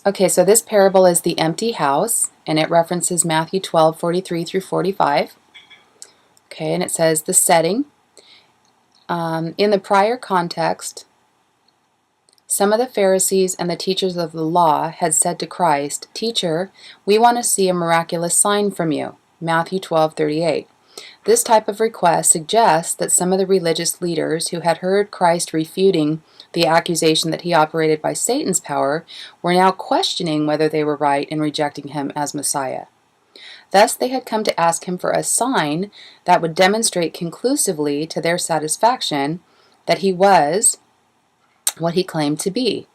Okay, so this parable is the empty house, and it references Matthew 12:43 through 45. Okay, and it says the setting. In the prior context, some of the Pharisees and the teachers of the law had said to Christ, "Teacher, we want to see a miraculous sign from you." Matthew 12:38. This type of request suggests that some of the religious leaders who had heard Christ refuting the accusation that he operated by Satan's power were now questioning whether they were right in rejecting him as Messiah. Thus, they had come to ask him for a sign that would demonstrate conclusively to their satisfaction that he was what he claimed to be.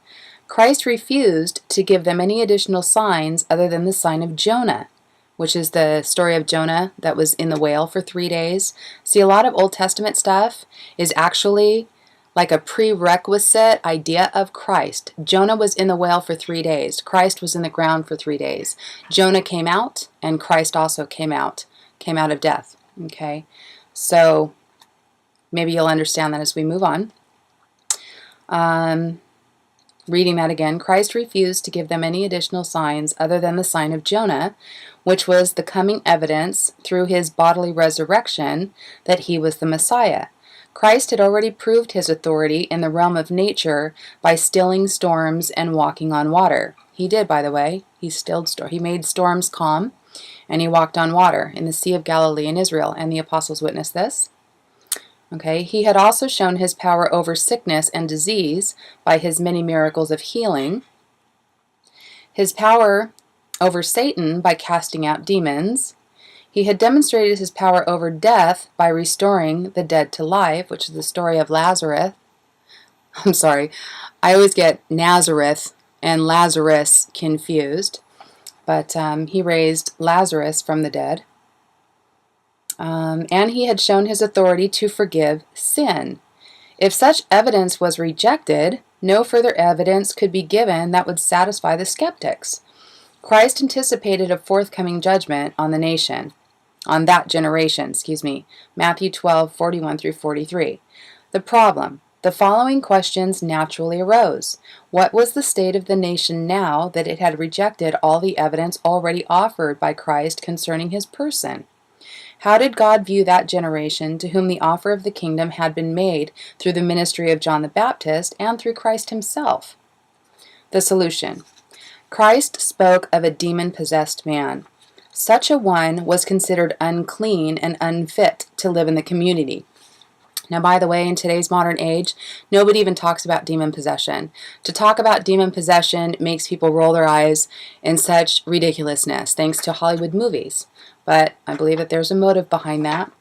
Christ refused to give them any additional signs other than the sign of Jonah, which is the story of Jonah that was in the whale for 3 days. See, a lot of Old Testament stuff is actually like a prerequisite idea of Christ. Jonah was in the whale for 3 days. Christ was in the ground for 3 days. Jonah came out, and Christ also came out of death. Okay, so maybe you'll understand that as we move on. Reading that again, Christ refused to give them any additional signs other than the sign of Jonah, which was the coming evidence through his bodily resurrection that he was the Messiah. Christ had already proved his authority in the realm of nature by stilling storms and walking on water. He did, by the way. He made storms calm, and he walked on water in the Sea of Galilee in Israel, and the apostles witnessed this. Okay, he had also shown his power over sickness and disease by his many miracles of healing, his power over Satan by casting out demons. He had demonstrated his power over death by restoring the dead to life, which is the story of Lazarus. I'm sorry, I always get Nazareth and Lazarus confused, but he raised Lazarus from the dead. And he had shown his authority to forgive sin. If such evidence was rejected, no further evidence could be given that would satisfy the skeptics. Christ anticipated a forthcoming judgment on the nation, on that generation, Matthew 12:41 through 43. The problem: the following questions naturally arose. What was the state of the nation now that it had rejected all the evidence already offered by Christ concerning his person? How did God view that generation to whom the offer of the kingdom had been made through the ministry of John the Baptist and through Christ himself? The solution: Christ spoke of a demon-possessed man. Such a one was considered unclean and unfit to live in the community. Now, by the way, in today's modern age, nobody even talks about demon possession. To talk about demon possession makes people roll their eyes in such ridiculousness, thanks to Hollywood movies. But I believe that there's a motive behind that.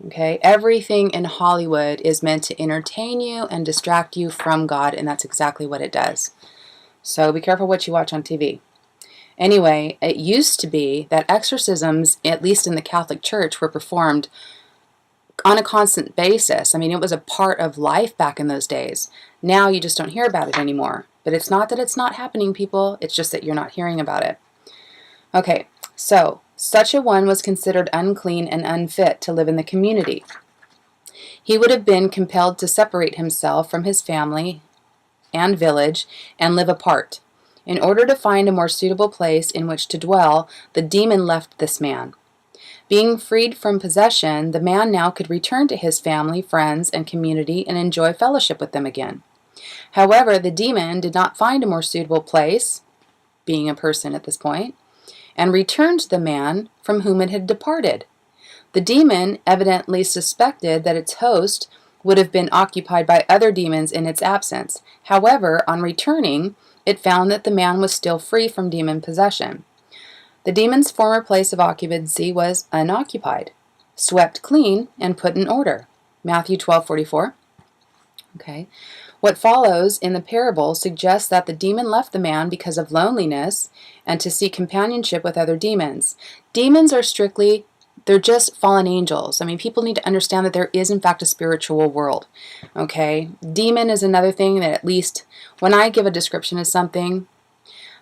Okay, everything in Hollywood is meant to entertain you and distract you from God, and that's exactly what it does. So be careful what you watch on TV. Anyway, it used to be that exorcisms, at least in the Catholic Church, were performed on a constant basis. I mean, it was a part of life back in those days. Now you just don't hear about it anymore. But it's not that it's not happening, people. It's just that you're not hearing about it. Okay, so such a one was considered unclean and unfit to live in the community. He would have been compelled to separate himself from his family and village and live apart. In order to find a more suitable place in which to dwell, the demon left this man. Being freed from possession, the man now could return to his family, friends, and community and enjoy fellowship with them again. However, the demon did not find a more suitable place, being a person at this point, and returned to the man from whom it had departed. The demon evidently suspected that its host would have been occupied by other demons in its absence. However, on returning, it found that the man was still free from demon possession. The demon's former place of occupancy was unoccupied, swept clean, and put in order. Matthew 12:44. Okay. What follows in the parable suggests that the demon left the man because of loneliness and to seek companionship with other demons. Demons are they're just fallen angels. I mean, people need to understand that there is, in fact, a spiritual world. Okay? Demon is another thing that, at least when I give a description of something,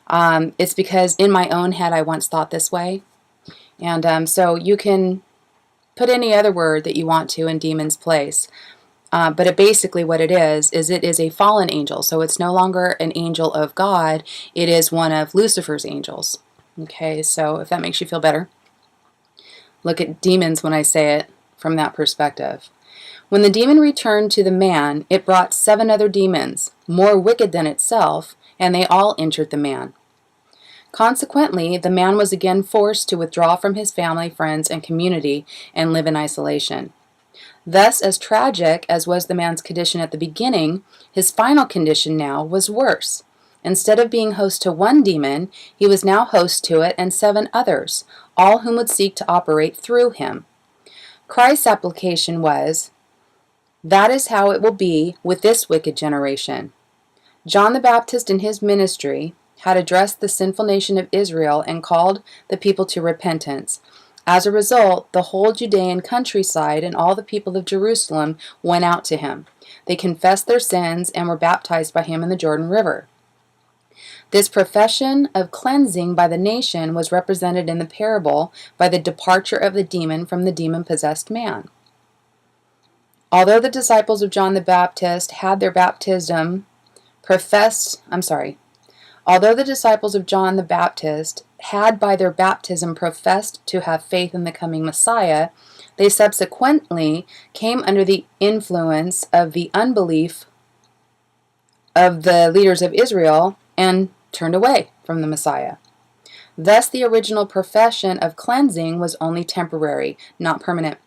it's because in my own head I once thought this way. And so you can put any other word that you want to in demon's place. Basically what it is it is a fallen angel. So it's no longer an angel of God. It is one of Lucifer's angels. Okay, so if that makes you feel better, look at demons when I say it from that perspective. When the demon returned to the man, it brought 7 other demons, more wicked than itself, and they all entered the man. Consequently, the man was again forced to withdraw from his family, friends, and community and live in isolation. Thus, as tragic as was the man's condition at the beginning, his final condition now was worse. Instead of being host to one demon, he was now host to it and 7 others, all whom would seek to operate through him. Christ's application was, "That is how it will be with this wicked generation." John the Baptist in his ministry had addressed the sinful nation of Israel and called the people to repentance. As a result, the whole Judean countryside and all the people of Jerusalem went out to him. They confessed their sins and were baptized by him in the Jordan River. This profession of cleansing by the nation was represented in the parable by the departure of the demon from the demon-possessed man. Although the disciples of John the Baptist had their baptism Although the disciples of John the Baptist had by their baptism professed to have faith in the coming Messiah, they subsequently came under the influence of the unbelief of the leaders of Israel and turned away from the Messiah. Thus, the original profession of cleansing was only temporary, not permanent.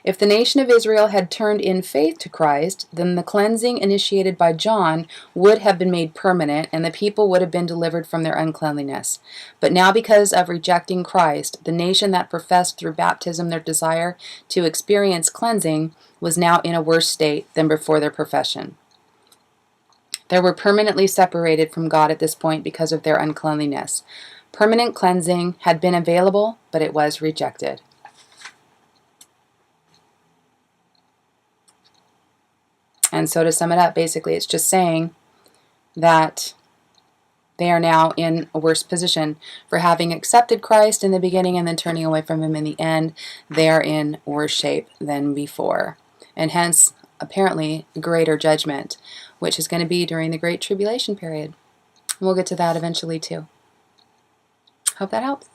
If the nation of Israel had turned in faith to Christ, then the cleansing initiated by John would have been made permanent, and the people would have been delivered from their uncleanliness. But now, because of rejecting Christ, the nation that professed through baptism their desire to experience cleansing was now in a worse state than before their profession. They were permanently separated from God at this point because of their uncleanliness. Permanent cleansing had been available, but it was rejected. And so to sum it up, basically it's just saying that they are now in a worse position for having accepted Christ in the beginning and then turning away from him in the end. They are in worse shape than before. And hence, apparently, greater judgment, which is going to be during the Great Tribulation period. We'll get to that eventually too. Hope that helps.